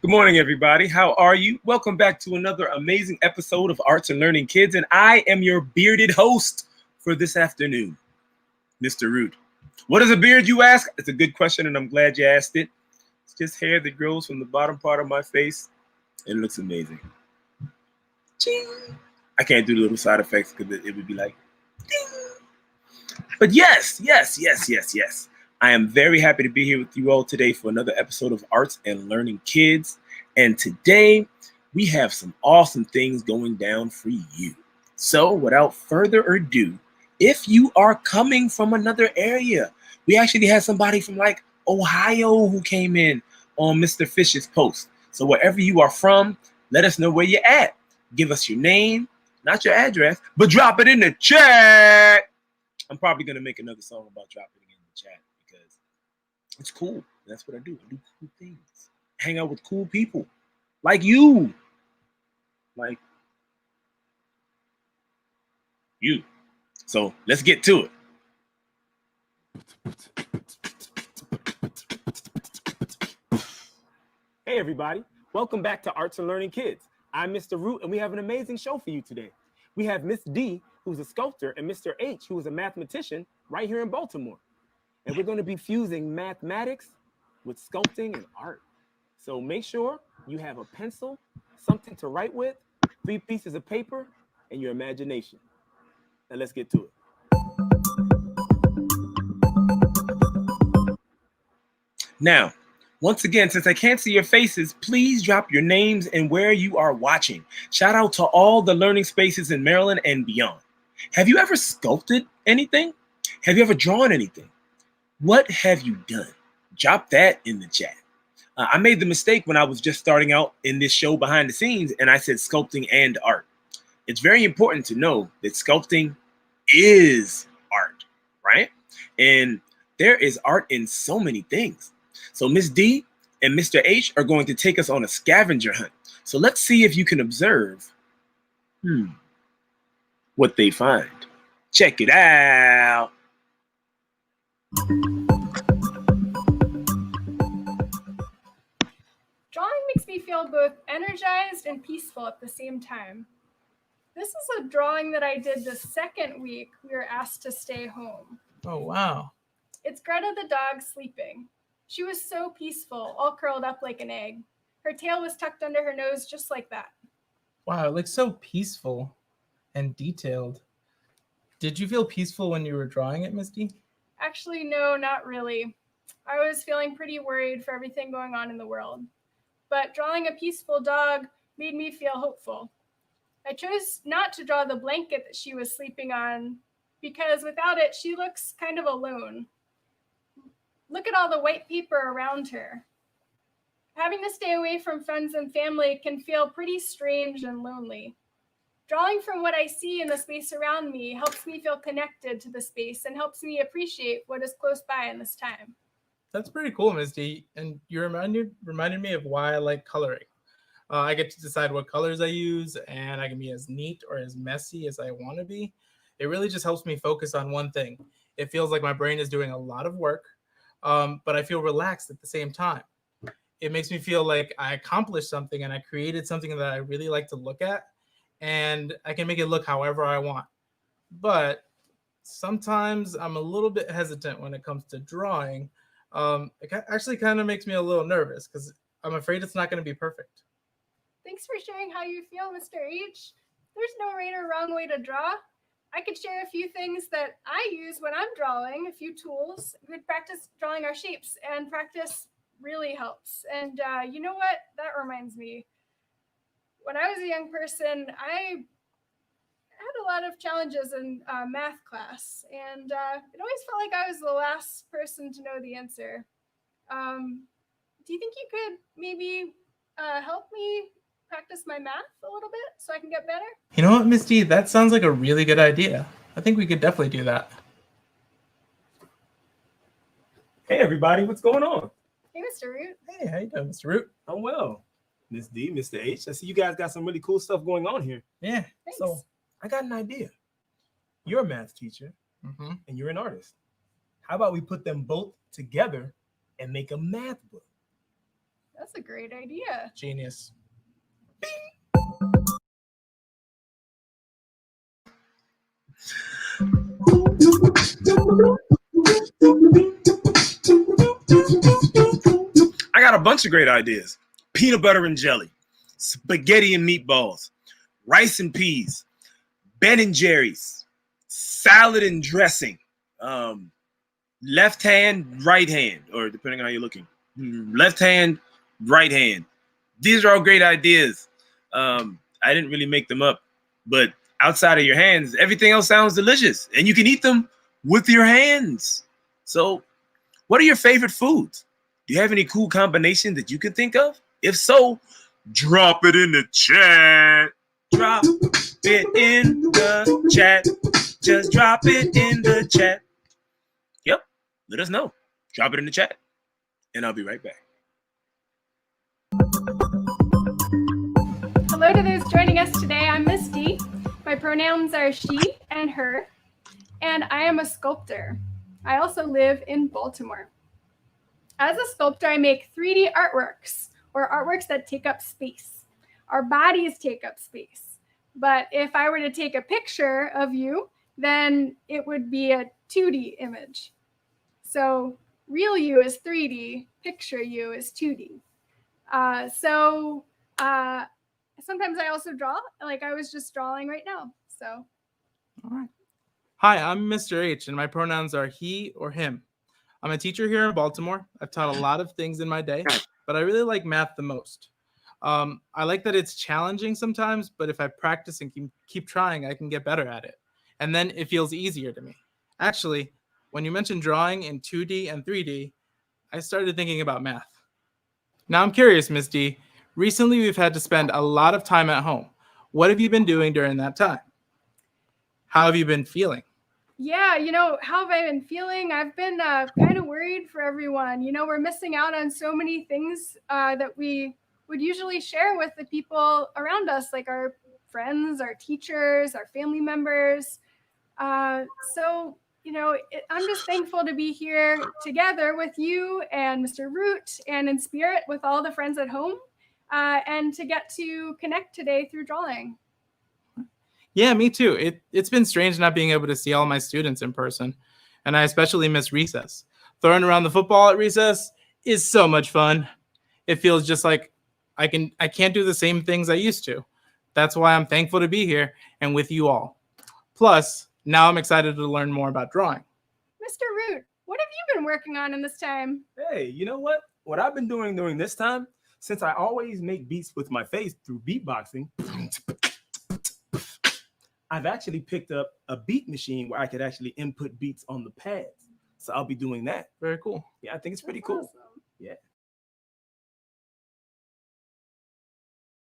Good morning, everybody. How are you? Welcome back to another amazing episode of Arts and Learning Kids, and I am your bearded host for this afternoon, Mr. Root. What is a beard, you ask? It's a good question, and I'm glad you asked it. It's just hair that grows from the bottom part of my face. It looks amazing. Ching. I can't do the little side effects because it would be like, ding. But yes. I am very happy to be here with you all today for another episode of Arts and Learning Kids. And today we have some awesome things going down for you. So without further ado, if you are coming from another area, we actually had somebody from like Ohio who came in on Mr. Fish's post. So wherever you are from, let us know where you're at. Give us your name, not your address, but drop it in the chat. I'm probably going to make another song about dropping it in the chat. It's cool. That's what I do. I do cool things. Hang out with cool people. Like you. Like you. So let's get to it. Hey, everybody. Welcome back to Arts and Learning Kids. I'm Mr. Root, and we have an amazing show for you today. We have Miss D, who's a sculptor, and Mr. H, who is a mathematician right here in Baltimore. And we're going to be fusing mathematics with sculpting and art. So make sure you have a pencil, something to write with, 3 pieces of paper, and your imagination. Now let's get to it. Now, once again, since I can't see your faces, please drop your names and where you are watching. Shout out to all the learning spaces in Maryland and beyond. Have you ever sculpted anything? Have you ever drawn anything? What have you done? Drop that in the chat. I made the mistake when I was just starting out in this show behind the scenes, and I said sculpting and art. It's very important to know that sculpting is art, right? And there is art in so many things. So Miss D and Mr. H are going to take us on a scavenger hunt. So let's see if you can observe what they find. Check it out. Drawing makes me feel both energized and peaceful at the same time. This is a drawing that I did the second week we were asked to stay home. Oh, wow. It's Greta the dog sleeping. She was so peaceful, all curled up like an egg. Her tail was tucked under her nose just like that. Wow, it looks so peaceful and detailed. Did you feel peaceful when you were drawing it, Misty? Actually, no, not really. I was feeling pretty worried for everything going on in the world. But drawing a peaceful dog made me feel hopeful. I chose not to draw the blanket that she was sleeping on because without it, she looks kind of alone. Look at all the white paper around her. Having to stay away from friends and family can feel pretty strange and lonely. Drawing from what I see in the space around me helps me feel connected to the space and helps me appreciate what is close by in this time. That's pretty cool, Misty. And you reminded me of why I like coloring. I get to decide what colors I use, and I can be as neat or as messy as I want to be. It really just helps me focus on one thing. It feels like my brain is doing a lot of work, but I feel relaxed at the same time. It makes me feel like I accomplished something and I created something that I really like to look at, and I can make it look however I want. But sometimes I'm a little bit hesitant when it comes to drawing. It actually kind of makes me a little nervous because I'm afraid it's not going to be perfect. Thanks for sharing how you feel, Mr. H. There's no right or wrong way to draw. I could share a few things that I use when I'm drawing, a few tools. We would practice drawing our shapes, and practice really helps. And you know what? That reminds me. when I was a young person, I had a lot of challenges in math class, and it always felt like I was the last person to know the answer. Do you think you could maybe help me practice my math a little bit so I can get better? You know what, Misty? That sounds like a really good idea. I think we could definitely do that. Hey, everybody, what's going on? Hey, Mr. Root. Hey, how you doing, Mr. Root? I'm well. Miss D, Mr. H, I see you guys got some really cool stuff going on here. Yeah. Thanks. So I got an idea. You're a math teacher Mm-hmm. and you're an artist. How about we put them both together and make a math book? That's a great idea. Genius. I got a bunch of great ideas. Peanut butter and jelly, spaghetti and meatballs, rice and peas, Ben and Jerry's, salad and dressing, left hand, right hand, or depending on how you're looking, left hand, right hand. These are all great ideas. I didn't really make them up, but outside of your hands, everything else sounds delicious, and you can eat them with your hands. So, what are your favorite foods? Do you have any cool combinations that you can think of? If so, drop it in the chat. Drop it in the chat. Just drop it in the chat. Yep, let us know. Drop it in the chat, and I'll be right back. Hello to those joining us today. I'm Misty. My pronouns are she and her, and I am a sculptor. I also live in Baltimore. As a sculptor, I make 3D artworks, or artworks that take up space. Our bodies take up space. But if I were to take a picture of you, then it would be a 2D image. So real you is 3D, picture you is 2D. Sometimes I also draw, like I was just drawing right now. So. All right. Hi, I'm Mr. H, and my pronouns are he or him. I'm a teacher here in Baltimore. I've taught a lot of things in my day, but I really like math the most. I like that it's challenging sometimes, but if I practice and keep trying, I can get better at it. And then it feels easier to me. Actually, when you mentioned drawing in 2D and 3D, I started thinking about math. Now I'm curious, Ms. D. Recently, we've had to spend a lot of time at home. What have you been doing during that time? How have you been feeling? Yeah, how have I been feeling? I've been kind of worried for everyone. We're missing out on so many things that we would usually share with the people around us, like our friends, our teachers, our family members. I'm just thankful to be here together with you and Mr. Root and in spirit with all the friends at home and to get to connect today through drawing. Yeah, me too. It's been strange not being able to see all my students in person, and I especially miss recess. Throwing around the football at recess is so much fun. It feels just like I can't do the same things I used to. That's why I'm thankful to be here and with you all. Plus, now I'm excited to learn more about drawing. Mr. Root, what have you been working on in this time? Hey, you know what? What I've been doing during this time, since I always make beats with my face through beatboxing, I've actually picked up a beat machine where I could actually input beats on the pads. So I'll be doing that. Very cool. Yeah, I think it's pretty That's cool. awesome. Yeah.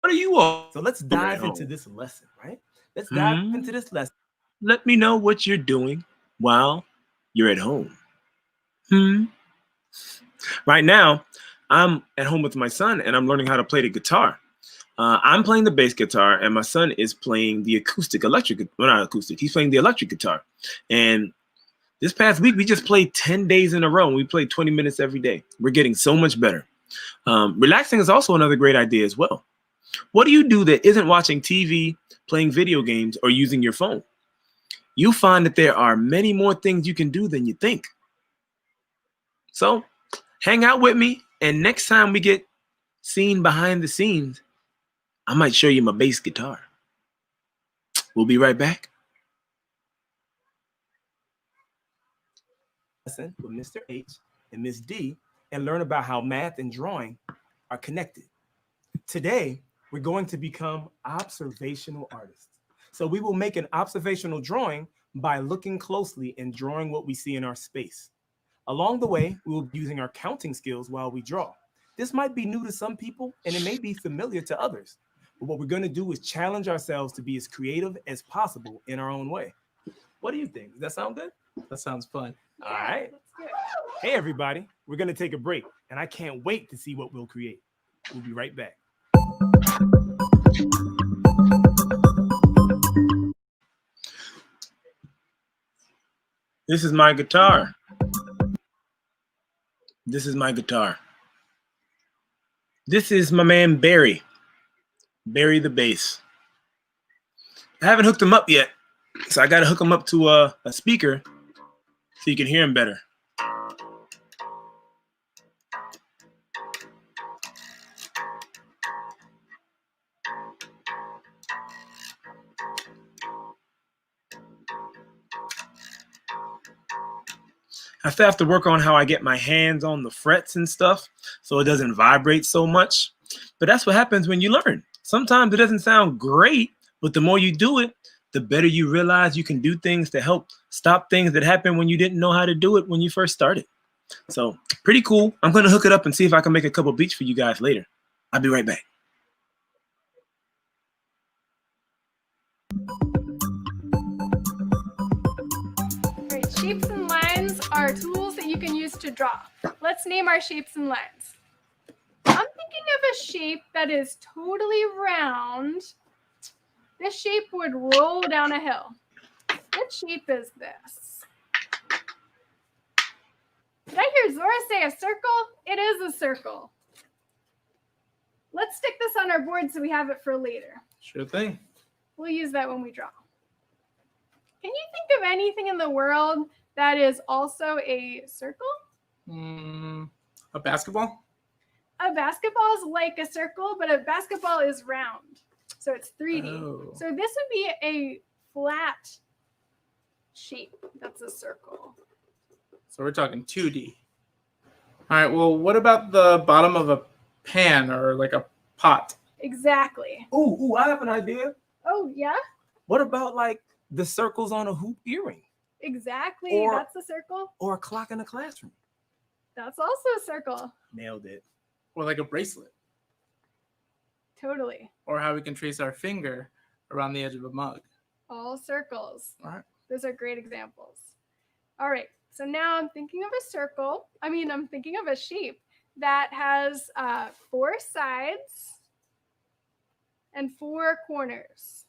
What are you all? So let's dive into this lesson, right? Let's dive into this lesson. Let me know what you're doing while you're at home. Right now, I'm at home with my son and I'm learning how to play the guitar. I'm playing the bass guitar and my son is playing the not acoustic. He's playing the electric guitar. And this past week, we just played 10 days in a row. We played 20 minutes every day. We're getting so much better. Relaxing is also another great idea as well. What do you do that isn't watching TV, playing video games, or using your phone? You find that there are many more things you can do than you think. So hang out with me, and next time we get seen behind the scenes, I might show you my bass guitar. We'll be right back. Lesson with Mr. H and Ms. D and learn about how math and drawing are connected. Today, We're going to become observational artists. So we will make an observational drawing by looking closely and drawing what we see in our space. Along the way, we will be using our counting skills while we draw. This might be new to some people and it may be familiar to others. But what we're going to do is challenge ourselves to be as creative as possible in our own way. What do you think? Does that sound good? That sounds fun. All right. Let's do it. Hey, everybody. We're going to take a break, and I can't wait to see what we'll create. We'll be right back. This is my guitar. This is my guitar. This is my man, Barry. Barry the bass. I haven't hooked him up yet, so I got to hook him up to a speaker so you can hear him better. I still have to work on how I get my hands on the frets and stuff so it doesn't vibrate so much. But that's what happens when you learn. Sometimes it doesn't sound great, but the more you do it, the better you realize you can do things to help stop things that happen when you didn't know how to do it when you first started. So pretty cool. I'm going to hook it up and see if I can make a couple beats for you guys later. I'll be right back. All right, shapes and lines are tools that you can use to draw. Let's name our shapes and lines. I'm thinking of a shape that is totally round. This shape would roll down a hill. What shape is this? Did I hear Zora say a circle? It is a circle. Let's stick this on our board so we have it for later. Sure thing. We'll use that when we draw. Can you think of anything in the world that is also a circle? A basketball? A basketball is like a circle, but a basketball is round. So it's 3D. Oh. So this would be a flat shape. That's a circle. So we're talking 2D. All right, well, what about the bottom of a pan or like a pot? Exactly. Ooh, I have an idea. Oh, yeah? What about like the circles on a hoop earring Exactly. Or- That's a circle. or a clock in a classroom? That's also a circle. Nailed it. Or like a bracelet? Totally. Or how we can trace our finger around the edge of a mug? All circles. All right. Those are great examples. All right. So now I'm thinking of a circle. I'm thinking of a shape that has 4 sides and 4 corners.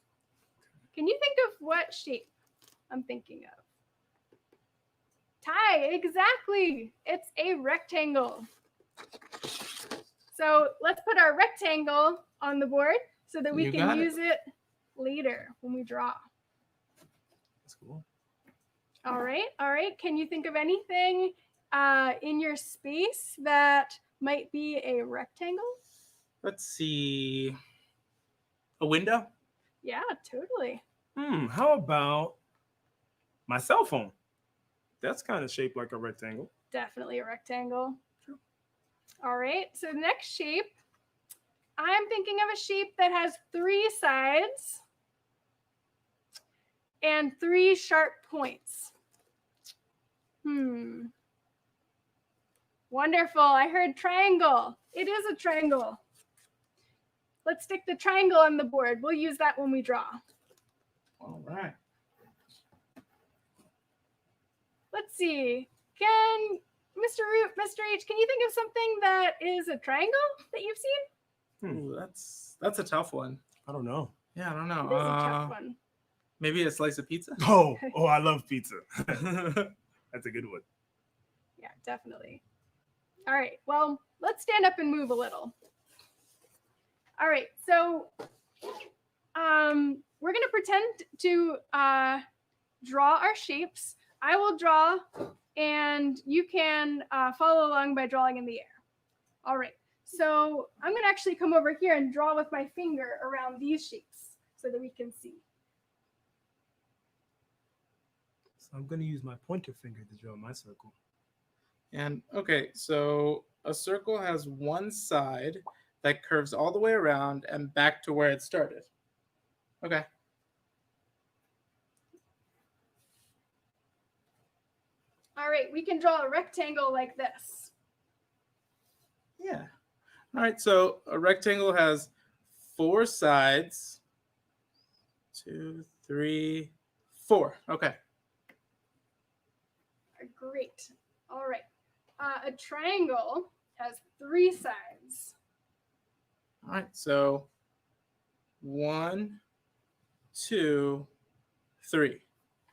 Can you think of what shape I'm thinking of? Ty, exactly. It's a rectangle. So let's put our rectangle on the board so that we You can got it. use it later when we draw. That's cool. All right. Can you think of anything in your space that might be a rectangle? Let's see. A window? Yeah, totally. How about my cell phone? That's kind of shaped like a rectangle. Definitely a rectangle. All right. So the next shape, I'm thinking of a shape that has 3 sides and 3 sharp points. Wonderful. I heard triangle. It is a triangle. Let's stick the triangle on the board. We'll use that when we draw. All right. Let's see. Can Mr. Root, Mr. H, can you think of something that is a triangle that you've seen? Ooh, that's a tough one. I don't know. Yeah, I don't It know. is a tough one. Maybe a slice of pizza? Oh, I love pizza. That's a good one. Yeah, definitely. All right. Well, let's stand up and move a little. All right. So we're going to pretend to draw our shapes. I will draw, and you can follow along by drawing in the air. All right. So I'm going to actually come over here and draw with my finger around these shapes so that we can see. So I'm going to use my pointer finger to draw my circle. And okay, so a circle has one side that curves all the way around and back to where it started. Okay. All right, we can draw a rectangle like this. Yeah. All right, so a rectangle has 4 sides. 2, 3, 4. Okay. Great. All right. A triangle has 3 sides. All right, so 1, 2, 3.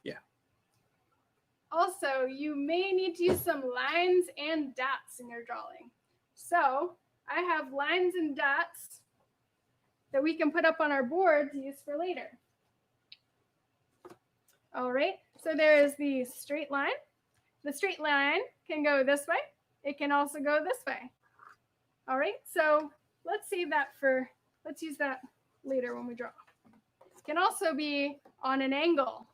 Yeah. Also, you may need to use some lines and dots in your drawing. So I have lines and dots that we can put up on our board to use for later. All right, so there is the straight line. The straight line can go this way. It can also go this way. All right, so let's use that later when we draw. It can also be on an angle.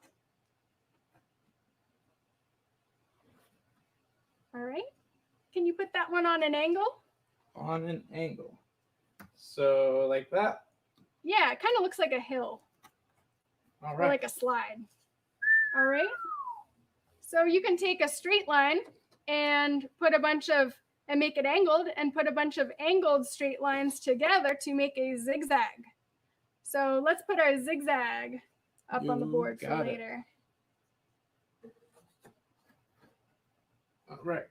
All right, can you put that one on an angle? On an angle. So like that? Yeah, it kind of looks like a hill. All Or right. like a slide. All right. So you can take a straight line and make it angled and put a bunch of angled straight lines together to make a zigzag. So let's put our zigzag up on the board for later. All right.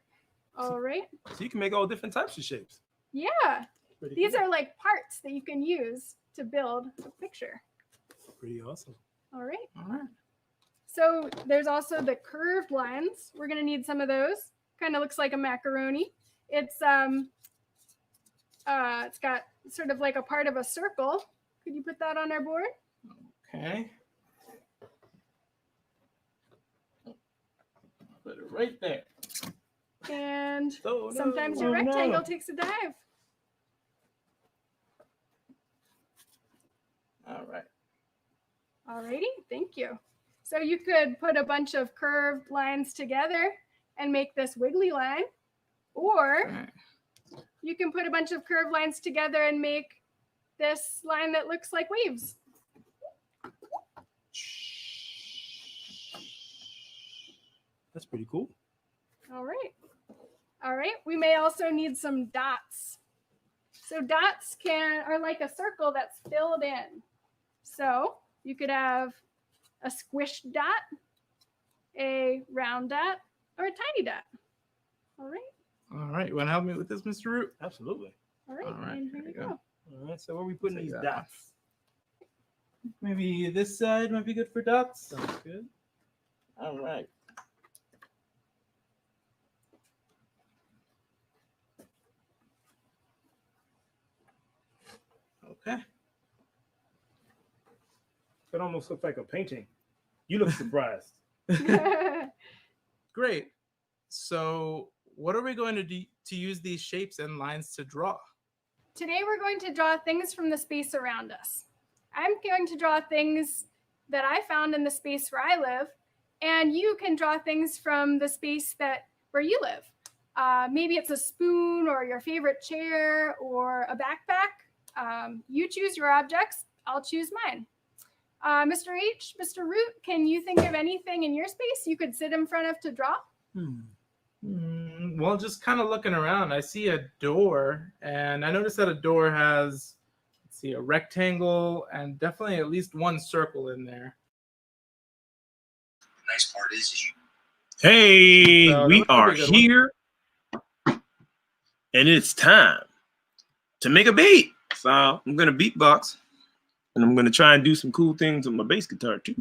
All right. So you can make all different types of shapes. Yeah. Pretty These cool. are like parts that you can use to build a picture. Pretty awesome. All right. All right. So there's also the curved lines. We're going to need some of those. Kind of looks like a macaroni. It's got sort of like a part of a circle. Could you put that on our board? Okay. Put it right there. And Oh, no. sometimes your Oh, rectangle no. takes a dive. All right. Alrighty, thank you. So you could put a bunch of curved lines together and make this wiggly line, or All right. you can put a bunch of curved lines together and make this line that looks like waves. That's pretty cool. All right. All right. We may also need some dots. So dots are like a circle that's filled in. So you could have a squished dot, a round dot, or a tiny dot. All right. All right. You want to help me with this, Mr. Root? Absolutely. All right. All right, And here there we you go. All right. So where are we putting Take these that dots? Maybe this side might be good for dots. Sounds good. All right. Okay. It almost looks like a painting. You look surprised. Great. So what are we going to do to use these shapes and lines to draw? Today we're going to draw things from the space around us. I'm going to draw things that I found in the space where I live, and you can draw things from the space where you live. Maybe it's a spoon or your favorite chair or a backpack. You choose your objects. I'll choose mine. Mr. Mr. Root, can you think of anything in your space you could sit in front of to draw? Well, just kind of looking around, I see a door, and I noticed that a door has, let's see, a rectangle and definitely at least one circle in there. The nice part is you. Hey, So we that would are be a good one. here, and it's time to make a beat. So I'm gonna beatbox, and I'm gonna try and do some cool things with my bass guitar too.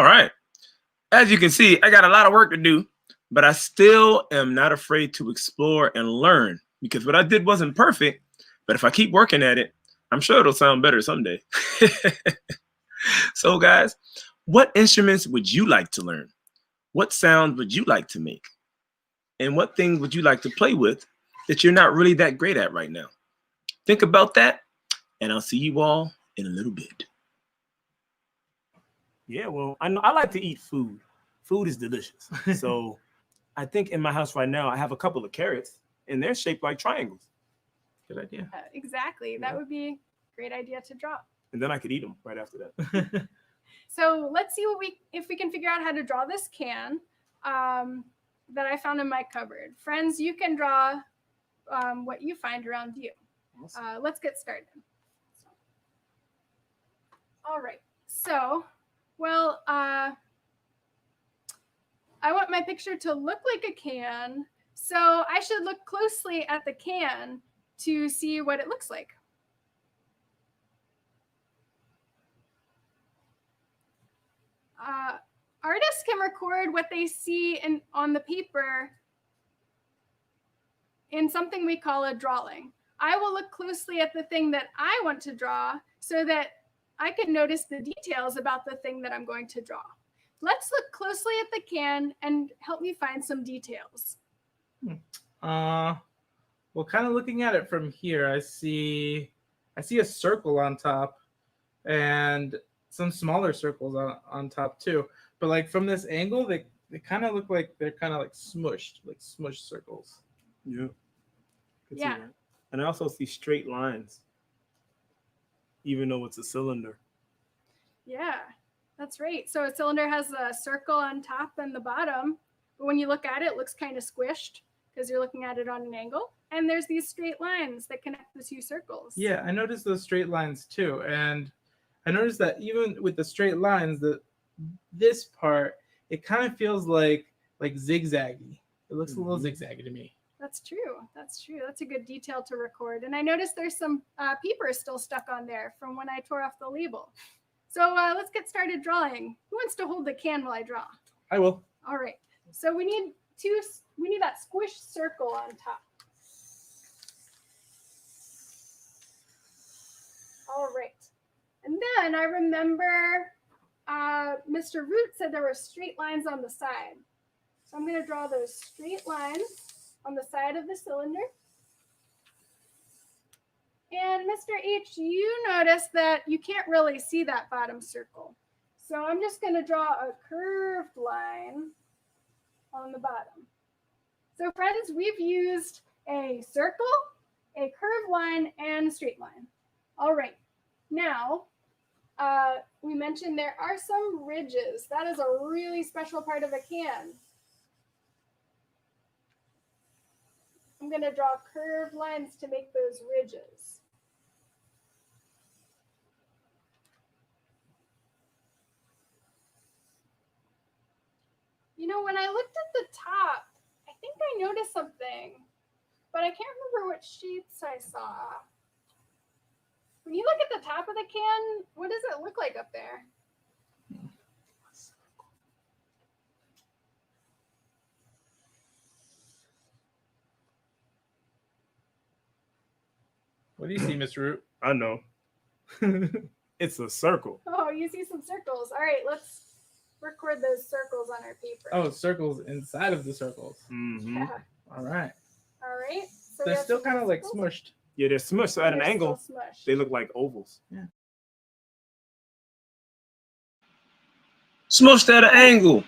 right. As you can see, I got a lot of work to do, but I still am not afraid to explore and learn because what I did wasn't perfect, but if I keep working at it, I'm sure it'll sound better someday. So guys, what instruments would you like to learn? What sounds would you like to make? And what things would you like to play with that you're not really that great at right now? Think about that, and I'll see you all in a little bit. Yeah, well, I know I like to eat food. Food is delicious. So I think in my house right now, I have a couple of carrots, and they're shaped like triangles. Good idea. Exactly. That would be a great idea to draw. And then I could eat them right after that. So let's see if we can figure out how to draw this can that I found in my cupboard. Friends, you can draw what you find around you. Awesome. Let's get started. All right. So, well, I want my picture to look like a can. So I should look closely at the can to see what it looks like. Artists can record what they see on the paper in something we call a drawing. I will look closely at the thing that I want to draw so that I can notice the details about the thing that I'm going to draw. Let's look closely at the can and help me find some details. Well, kind of looking at it from here, I see a circle on top and some smaller circles on top too. But like from this angle, they kind of look like they're kind of like smushed circles. Yeah. Yeah. And I also see straight lines, even though it's a cylinder. Yeah, that's right. So a cylinder has a circle on top and the bottom. But when you look at it, it looks kind of squished because you're looking at it on an angle. And there's these straight lines that connect the two circles. Yeah, I noticed those straight lines too. And I noticed that even with the straight lines, this part, it kind of feels like zigzaggy. It looks a little zigzaggy to me. That's true. That's true. That's a good detail to record. And I noticed there's some paper still stuck on there from when I tore off the label. So let's get started drawing. Who wants to hold the can while I draw? I will. All right. So we need that squished circle on top. All right. And then I remember Mr. Root said there were straight lines on the side. So I'm going to draw those straight lines on the side of the cylinder. And Mr. H, you notice that you can't really see that bottom circle. So I'm just going to draw a curved line on the bottom. So friends, we've used a circle, a curved line, and a straight line. All right. Now, we mentioned there are some ridges. That is a really special part of a can. I'm going to draw curved lines to make those ridges. You know, when I looked at the top, I think I noticed something, but I can't remember what shapes I saw. When you look at the top of the can, what does it look like up there? What do you see, Mr. Root? I know. It's a circle. Oh, you see some circles. All right, let's record those circles on our paper. Oh, circles inside of the circles. Mm-hmm. Yeah. All right. All right. So They're still kind of like smushed. Yeah, they're smushed. So at an angle, they look like ovals. Yeah. Smushed at an angle,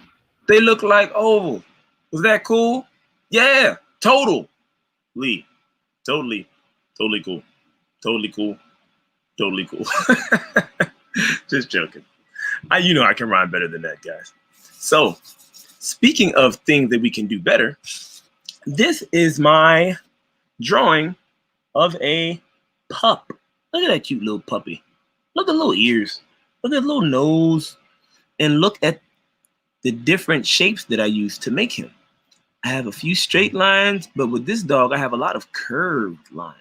they look like ovals. Was that cool? Yeah, totally cool. Totally cool. Just joking. I can rhyme better than that, guys. So, speaking of things that we can do better, this is my drawing of a pup. Look at that cute little puppy. Look at the little ears. Look at the little nose. And look at the different shapes that I use to make him. I have a few straight lines, but with this dog, I have a lot of curved lines.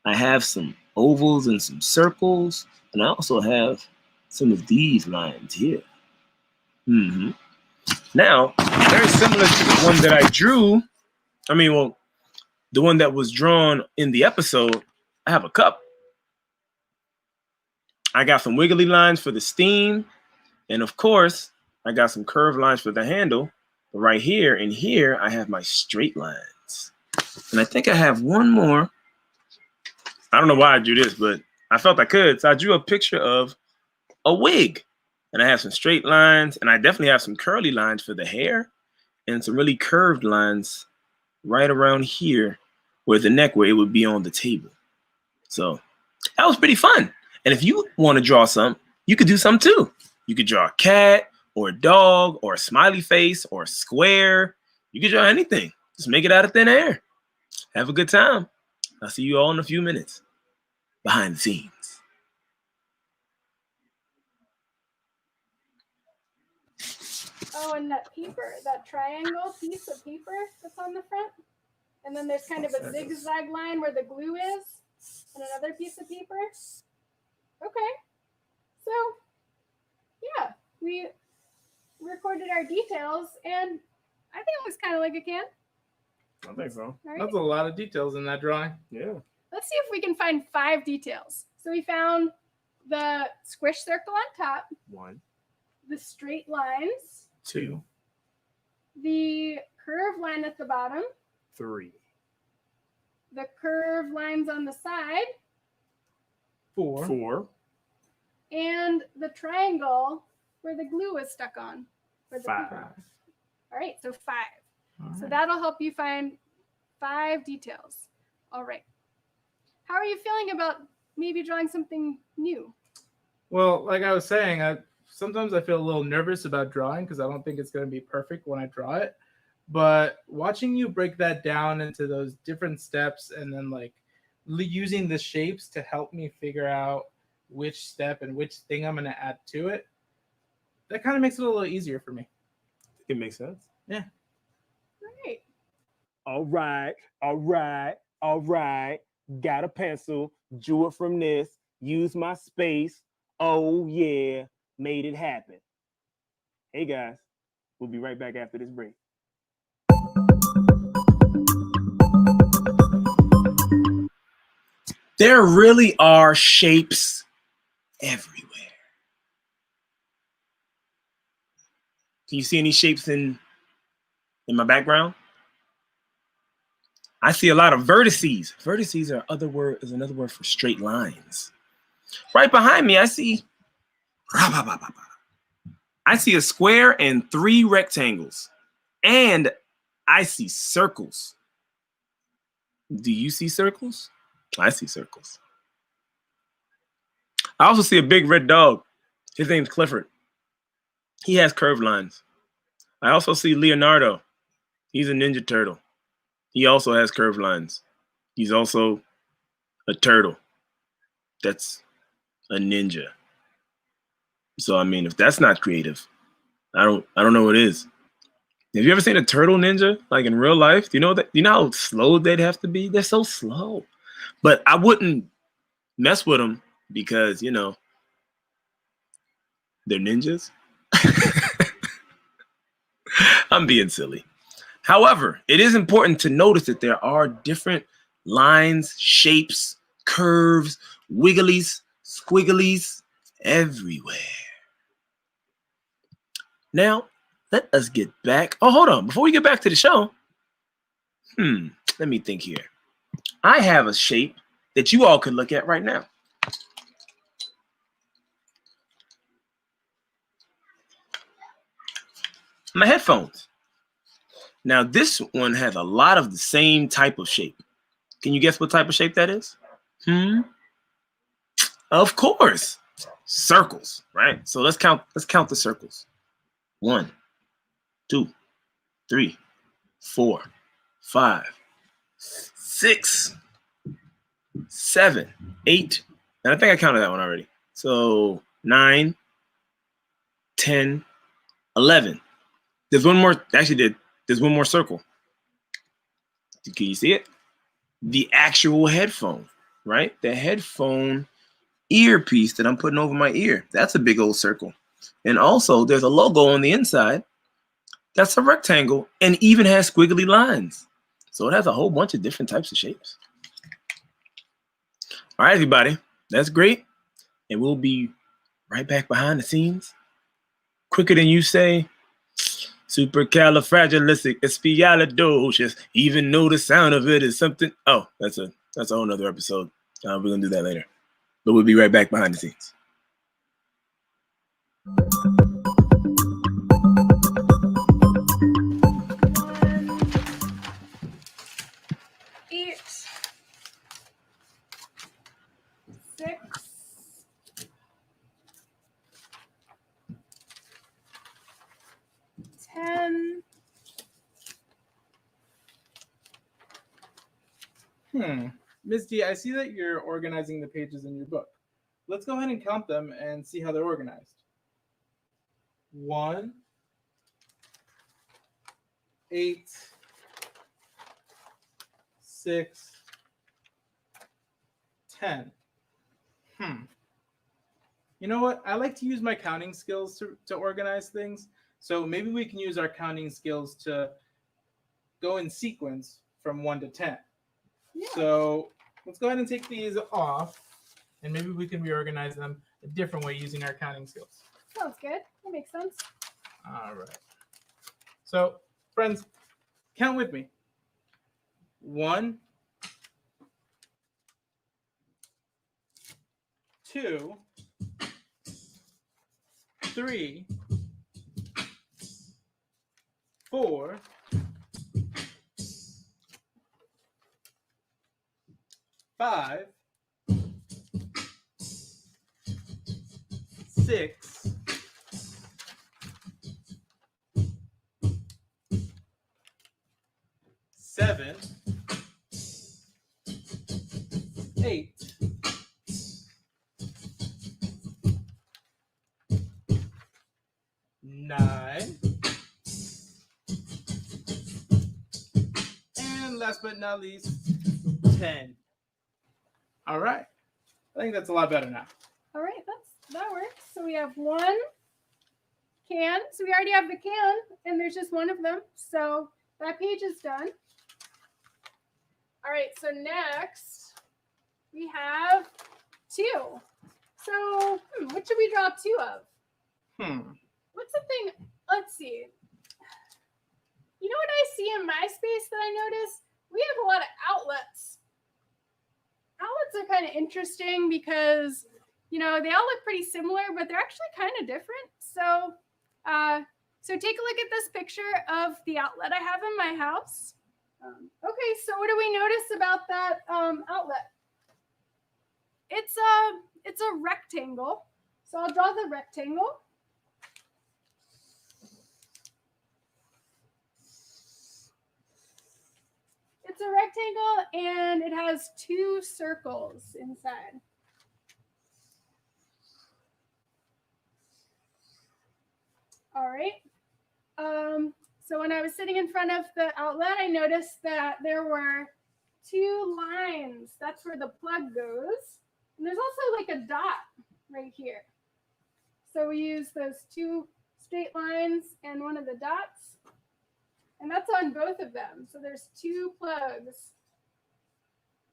I have some ovals and some circles, and I also have some of these lines here. Mm-hmm. Now, very similar to the one that I drew. The one that was drawn in the episode. I have a cup. I got some wiggly lines for the steam. And of course, I got some curved lines for the handle. But right here and here, I have my straight lines. And I think I have one more. I don't know why I drew this, but I felt I could. So I drew a picture of a wig. And I have some straight lines. And I definitely have some curly lines for the hair. And some really curved lines right around here where the neck, where it would be on the table. So that was pretty fun. And if you want to draw some, you could do some too. You could draw a cat or a dog or a smiley face or a square. You could draw anything. Just make it out of thin air. Have a good time. I'll see you all in a few minutes behind the scenes. Oh, and that paper, that triangle piece of paper that's on the front. And then there's kind of a zigzag line where the glue is and another piece of paper. Okay. So, yeah, we recorded our details and I think it looks kind of like a can. I think so. Right. That's a lot of details in that drawing. Yeah. Let's see if we can find 5 details. So we found the squish circle on top. 1, The straight lines. 2, The curved line at the bottom. 3, The curved lines on the side. 4. And the triangle where the glue is stuck on. For the 5. paper. All right, so 5. All So right. that'll help you find 5 details. All right. How are you feeling about maybe drawing something new? Well, like I was saying, sometimes I feel a little nervous about drawing because I don't think it's going to be perfect when I draw it. But watching you break that down into those different steps and then like using the shapes to help me figure out which step and which thing I'm going to add to it, that kind of makes it a little easier for me. It makes sense. Yeah. Great. All right. Got a pencil, drew it from this, used my space. Oh yeah, made it happen. Hey guys, we'll be right back after this break. There really are shapes everywhere. Can you see any shapes in my background? I see a lot of vertices. Vertices are another word for straight lines. Right behind me, I see a square and 3 rectangles. And I see circles. Do you see circles? I see circles. I also see a big red dog. His name's Clifford. He has curved lines. I also see Leonardo. He's a Ninja Turtle. He also has curved lines. He's also a turtle. That's a ninja. So I mean, if that's not creative, I don't know what is. Have you ever seen a turtle ninja like in real life? Do you know that? You know how slow they'd have to be? They're so slow. But I wouldn't mess with them because, you know, they're ninjas. I'm being silly. However, it is important to notice that there are different lines, shapes, curves, wigglies, squigglies everywhere. Now, let us get back. Oh, hold on. Before we get back to the show, let me think here. I have a shape that you all could look at right now. My headphones. Now, this one has a lot of the same type of shape. Can you guess what type of shape that is? Of course. Circles, right? So let's count the circles. 1, 2, 3, 4, 5, 6, 7, 8. And I think I counted that one already. So 9, 10, 11. There's one more. Actually, there's one more circle. Can you see it? The actual headphone, right? The headphone earpiece that I'm putting over my ear. That's a big old circle. And also, there's a logo on the inside that's a rectangle and even has squiggly lines. So it has a whole bunch of different types of shapes. All right, everybody, that's great. And we'll be right back behind the scenes. Quicker than you say. Supercalifragilisticexpialidocious. Even though the sound of it is something. Oh, that's a whole nother episode. We're gonna do that later. But we'll be right back behind the scenes. 8, 6, 10. Ms. D, I see that you're organizing the pages in your book. Let's go ahead and count them and see how they're organized. 1, 8, 6, 10. You know what? I like to use my counting skills to organize things. So maybe we can use our counting skills to go in sequence from 1 to 10. Yeah. So let's go ahead and take these off, and maybe we can reorganize them a different way using our counting skills. Sounds good. That makes sense. All right. So, friends, count with me. 1, 2, 3, 4, 5, 6, 7, 8, 9, and last but not least, 10. All right. I think that's a lot better now. All right, that works. So we have 1 can. So we already have the can, and there's just one of them. So that page is done. All right, so next we have 2. So what should we draw 2 of? What's something? Let's see. You know what I see in my space that I notice? We have a lot of outlets. Outlets are kind of interesting because, they all look pretty similar, but they're actually kind of different. So, so take a look at this picture of the outlet I have in my house. Okay, so what do we notice about that outlet? It's a rectangle. So I'll draw the rectangle. It's a rectangle and it has 2 circles inside. All right. So when I was sitting in front of the outlet, I noticed that there were 2 lines. That's where the plug goes. And there's also like a dot right here. So we use those 2 straight lines and one of the dots. And that's on both of them. So there's 2 plugs.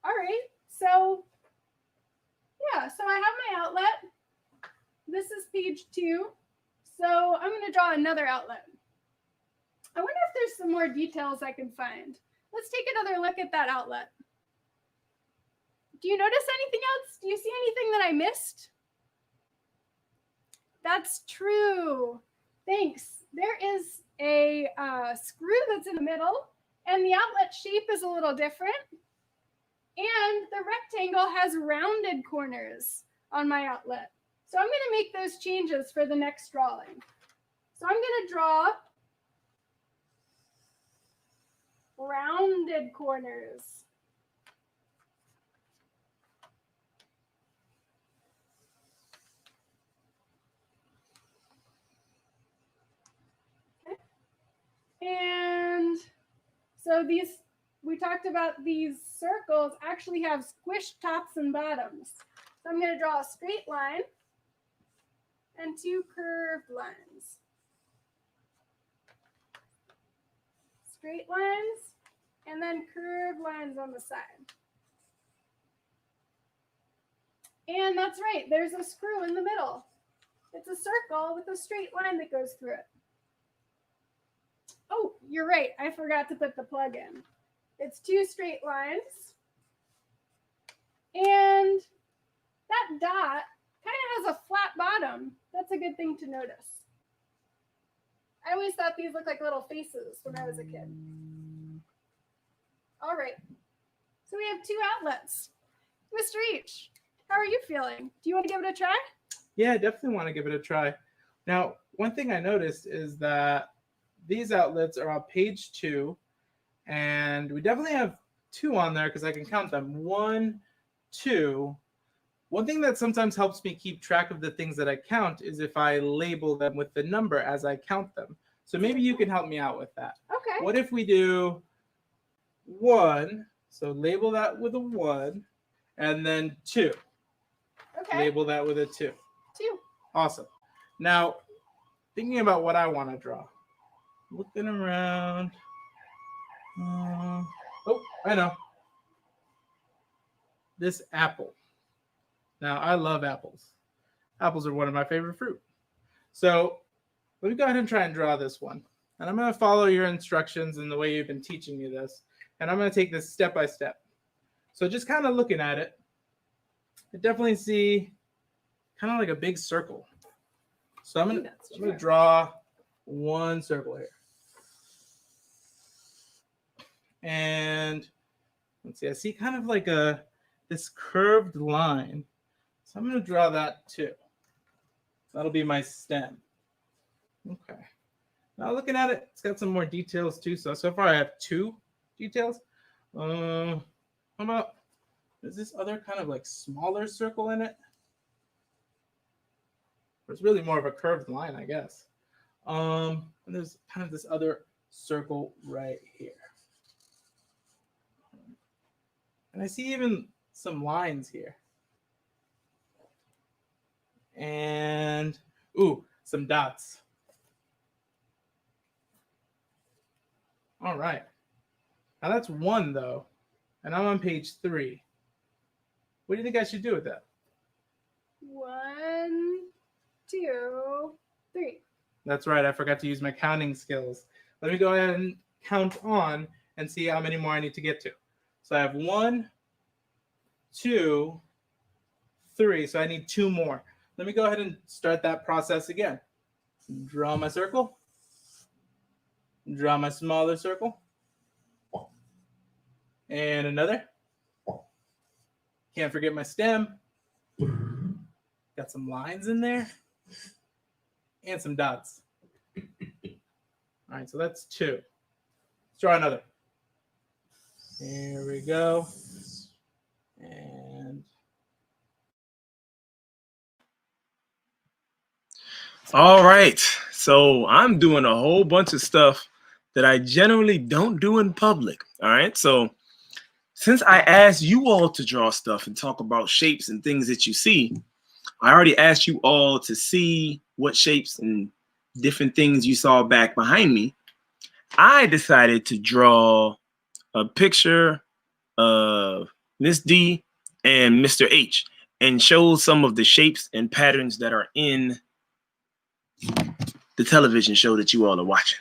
All right. So yeah, so I have my outlet. This is page 2. So I'm going to draw another outlet. I wonder if there's some more details I can find. Let's take another look at that outlet. Do you notice anything else? Do you see anything that I missed? That's true. Thanks. There is a screw that's in the middle, and the outlet shape is a little different. And the rectangle has rounded corners on my outlet. So I'm going to make those changes for the next drawing. So I'm going to draw rounded corners. Okay. And so we talked about these circles actually have squished tops and bottoms. So I'm going to draw a straight line. and 2 curved lines. Straight lines, and then curved lines on the side. And that's right, there's a screw in the middle. It's a circle with a straight line that goes through it. Oh, you're right, I forgot to put the plug in. It's 2 straight lines. And that dot kind of has a flat bottom. That's a good thing to notice. I always thought these looked like little faces when I was a kid. All right, so we have 2 outlets. Mr. H, how are you feeling? Do you want to give it a try? Yeah, I definitely want to give it a try. Now, one thing I noticed is that these outlets are on page 2, and we definitely have 2 on there because I can count them. 1, 2. One thing that sometimes helps me keep track of the things that I count is if I label them with the number as I count them. So maybe you can help me out with that. Okay. What if we do 1? So label that with a 1, and then 2. Okay. Label that with a 2. 2. Awesome. Now, thinking about what I want to draw. Looking around. Oh, I know. This apple. Now, I love apples. Apples are one of my favorite fruit. So let me go ahead and try and draw this one. And I'm going to follow your instructions in the way you've been teaching me this. And I'm going to take this step by step. So just kind of looking at it, I definitely see kind of like a big circle. So I'm going to draw one circle here. And let's see, I see kind of like this curved line. So I'm going to draw that too. That'll be my stem. Okay. Now looking at it, it's got some more details too. So far I have 2 details. How about, is this other kind of like smaller circle in it? It's really more of a curved line, I guess. And there's kind of this other circle right here. And I see even some lines here. And, ooh, some dots. All right. Now that's 1 though. And I'm on page 3. What do you think I should do with that? 1, 2, 3. That's right. I forgot to use my counting skills. Let me go ahead and count on and see how many more I need to get to. So I have 1, 2, 3. So I need 2 more. Let me go ahead and start that process again. Draw my circle. Draw my smaller circle. And another. Can't forget my stem. Got some lines in there. And some dots. All right, so that's 2. Let's draw another. Here we go. And all right, so I'm doing a whole bunch of stuff that I generally don't do in public. All right, so since I asked you all to draw stuff and talk about shapes and things that you see, I already asked you all to see what shapes and different things you saw back behind me. I decided to draw a picture of Miss D and Mr. H and show some of the shapes and patterns that are in the television show that you all are watching.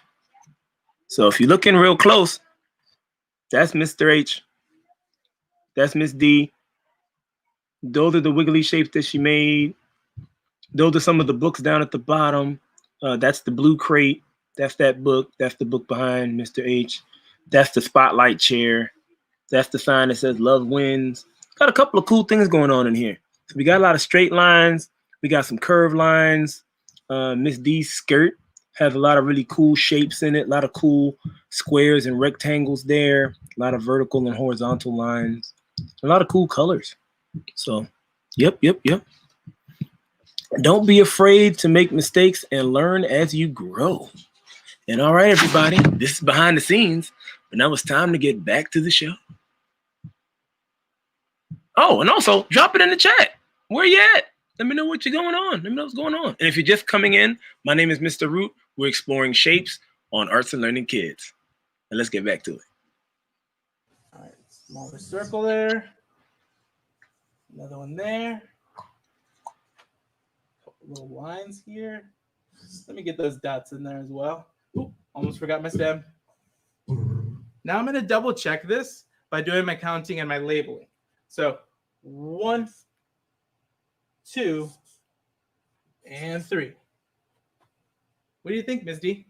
So if you look in real close, that's Mr. H. That's Miss D. Those are the wiggly shapes that she made. Those are some of the books down at the bottom. That's the blue crate. That's that book. That's the book behind Mr. H. That's the spotlight chair. That's the sign that says love wins. Got a couple of cool things going on in here. So we got a lot of straight lines. We got some curved lines. Miss D's skirt has a lot of really cool shapes in it. A lot of cool squares and rectangles there. A lot of vertical and horizontal lines. A lot of cool colors. So, yep. Don't be afraid to make mistakes and learn as you grow. And all right, everybody, this is behind the scenes, but now it's time to get back to the show. Oh, and also drop it in the chat. Where you at? Let me know what's going on. Let me know what's going on. And if you're just coming in, my name is Mr. Root. We're exploring shapes on Arts and Learning Kids. And let's get back to it. All right, smaller circle there. Another one there. Couple little lines here. Let me get those dots in there as well. Oop, almost forgot my stem. Now I'm going to double check this by doing my counting and my labeling. So 1, 2, and 3. What do you think, Ms. D?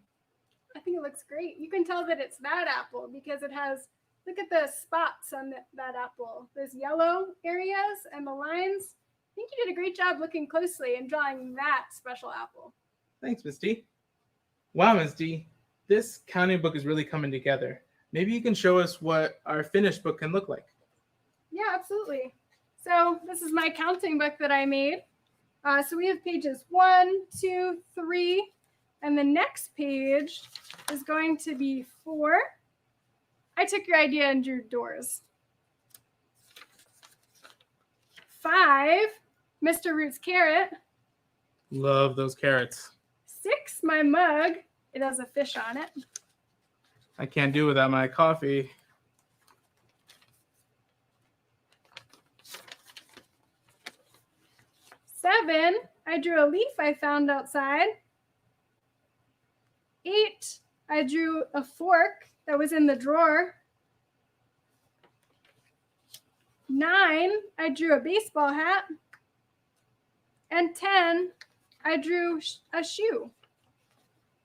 I think it looks great. You can tell that it's that apple because it has, look at the spots on that apple. Those yellow areas and the lines. I think you did a great job looking closely and drawing that special apple. Thanks, Ms. D. Wow, Ms. D. This counting book is really coming together. Maybe you can show us what our finished book can look like. Yeah, absolutely. So this is my counting book that I made. So we have pages 1, 2, 3, and the next page is going to be 4. I took your idea and drew doors. 5, Mr. Root's carrot. Love those carrots. 6, my mug. It has a fish on it. I can't do without my coffee. 7, I drew a leaf I found outside. 8, I drew a fork that was in the drawer. 9, I drew a baseball hat. And 10, I drew a shoe.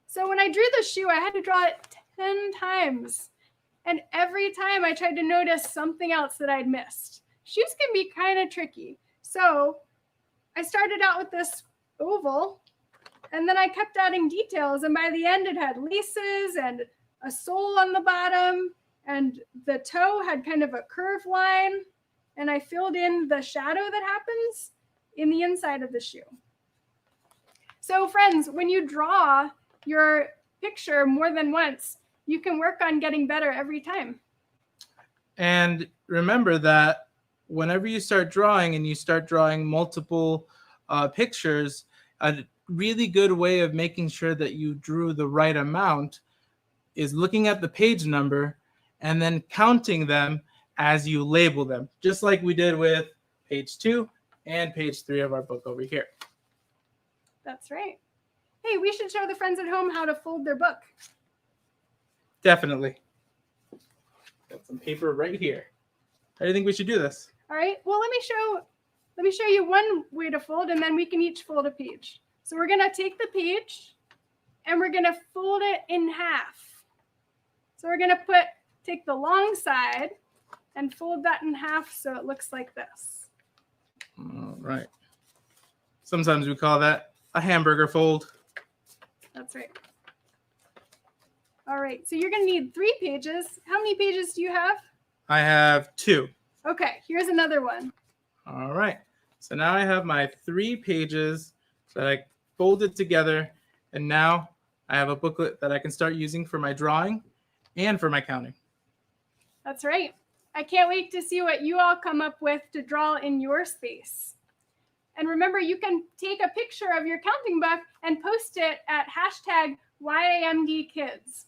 So when I drew the shoe, I had to draw it 10 times. And every time I tried to notice something else that I'd missed. Shoes can be kind of tricky. So I started out with this oval, and then I kept adding details. And by the end, it had laces and a sole on the bottom, and the toe had kind of a curved line. And I filled in the shadow that happens in the inside of the shoe. So friends, when you draw your picture more than once, you can work on getting better every time. And remember that whenever you start drawing and you start drawing multiple pictures, a really good way of making sure that you drew the right amount is looking at the page number and then counting them as you label them, just like we did with page 2 and page 3 of our book over here. That's right. Hey, we should show the friends at home how to fold their book. Definitely. Got some paper right here. How do you think we should do this? All right. Well, let me show you one way to fold, and then we can each fold a page. So we're going to take the page and we're going to fold it in half. So we're going to take the long side and fold that in half so it looks like this. All right. Sometimes we call that a hamburger fold. That's right. All right. So you're going to need 3 pages. How many pages do you have? I have 2. Okay. Here's another one. All right. So now I have my 3 pages that I folded together, and now I have a booklet that I can start using for my drawing and for my counting. That's right. I can't wait to see what you all come up with to draw in your space. And remember, you can take a picture of your counting book and post it at #YAMDkids.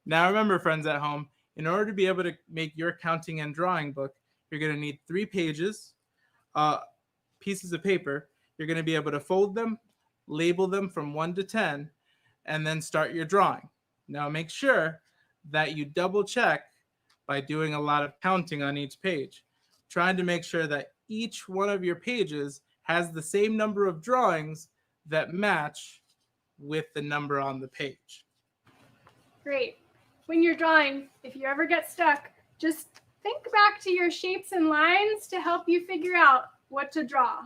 Now remember, friends at home, in order to be able to make your counting and drawing book, you're going to need 3 pages, pieces of paper. You're going to be able to fold them, label them from 1 to 10, and then start your drawing. Now make sure that you double check by doing a lot of counting on each page, trying to make sure that each one of your pages has the same number of drawings that match with the number on the page. Great. When you're drawing, if you ever get stuck, just think back to your shapes and lines to help you figure out what to draw.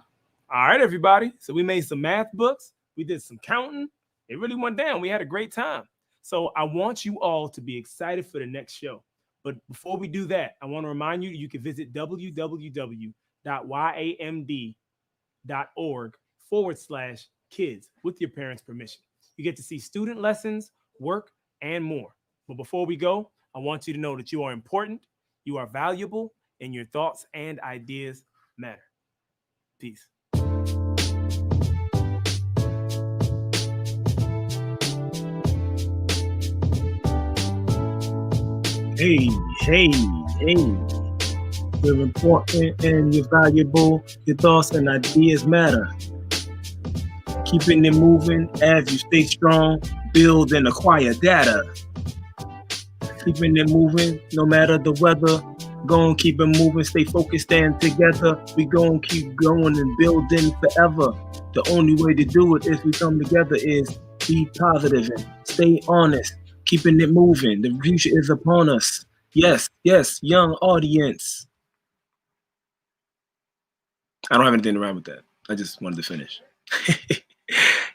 All right, everybody. So we made some math books. We did some counting. It really went down. We had a great time. So I want you all to be excited for the next show. But before we do that, I want to remind you, you can visit www.yamd.org/kids with your parents' permission. You get to see student lessons, work, and more. But before we go, I want you to know that you are important, you are valuable, and your thoughts and ideas matter. Peace. Hey, hey, hey. You're important and you're valuable. Your thoughts and ideas matter. Keeping it moving as you stay strong, build and acquire data. Keeping it moving no matter the weather. Go and keep it moving, stay focused, stand together. We go and keep going and building forever. The only way to do it is we come together is be positive and stay honest. Keeping it moving. The future is upon us. Yes, yes, young audience. I don't have anything to rhyme with that. I just wanted to finish.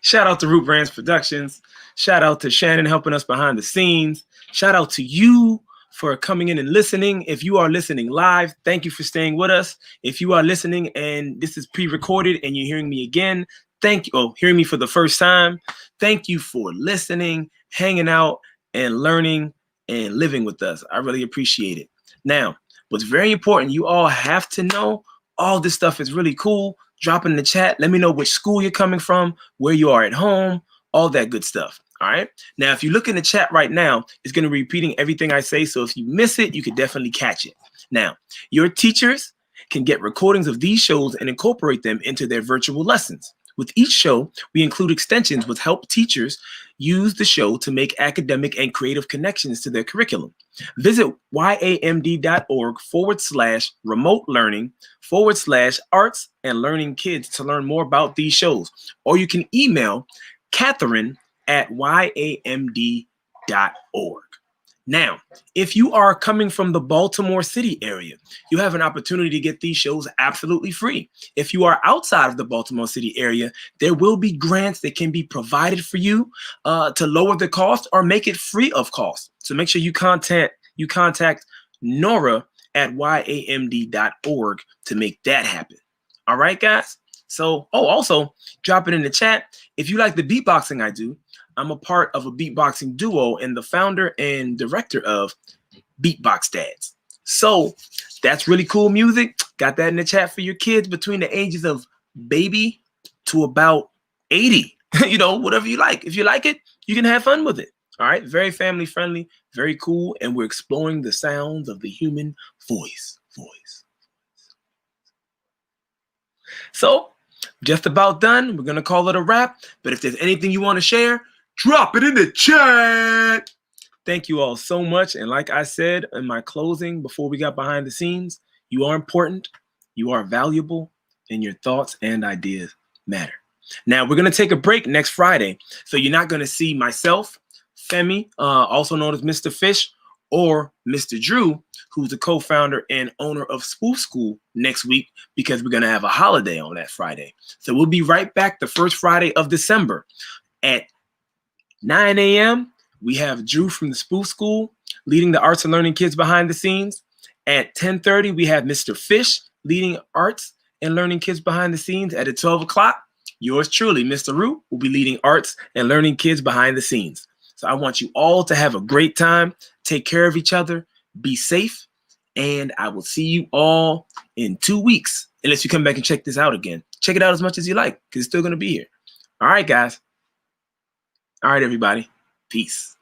Shout out to Root Brands Productions. Shout out to Shannon helping us behind the scenes. Shout out to you for coming in and listening. If you are listening live, thank you for staying with us. If you are listening and this is pre-recorded and you're hearing me again, thank you. Oh, hearing me for the first time, thank you for listening, hanging out, and learning and living with us. I really appreciate it. Now, what's very important, you all have to know all this stuff is really cool. Drop in the chat. Let me know which school you're coming from, where you are at home, all that good stuff. All right. Now, if you look in the chat right now, it's going to be repeating everything I say. So if you miss it, you could definitely catch it. Now, your teachers can get recordings of these shows and incorporate them into their virtual lessons. With each show, we include extensions which help teachers use the show to make academic and creative connections to their curriculum. Visit yamd.org/remote learning/arts and learning kids to learn more about these shows. Or you can email Catherine@yamd.org. Now, if you are coming from the Baltimore City area, you have an opportunity to get these shows absolutely free. If you are outside of the Baltimore City area, there will be grants that can be provided for you to lower the cost or make it free of cost. So make sure you contact Nora at yamd.org to make that happen. All right, guys? So, also drop it in the chat. If you like the beatboxing I do, I'm a part of a beatboxing duo and the founder and director of Beatbox Dads. So that's really cool music. Got that in the chat for your kids between the ages of baby to about 80. Whatever you like. If you like it, you can have fun with it. All right. Very family friendly, very cool. And we're exploring the sounds of the human voice. So just about done. We're going to call it a wrap. But if there's anything you want to share, drop it in the chat. Thank you all so much. And like I said in my closing before we got behind the scenes, you are important, you are valuable, and your thoughts and ideas matter. Now, we're going to take a break next Friday. So you're not going to see myself, Femi, also known as Mr. Fish, or Mr. Drew, who's the co-founder and owner of Spoof School, next week, because we're going to have a holiday on that Friday. So we'll be right back the first Friday of December at 9 a.m. We have Drew from the Spoof School leading the arts and learning kids behind the scenes. At 10:30, we have Mr. Fish leading arts and learning kids behind the scenes. At 12 o'clock, yours truly, Mr. Root, will be leading arts and learning kids behind the scenes. So I want you all to have a great time. Take care of each other. Be safe. And I will see you all in 2 weeks. Unless you come back and check this out again. Check it out as much as you like, because it's still going to be here. All right, guys. All right, everybody. Peace.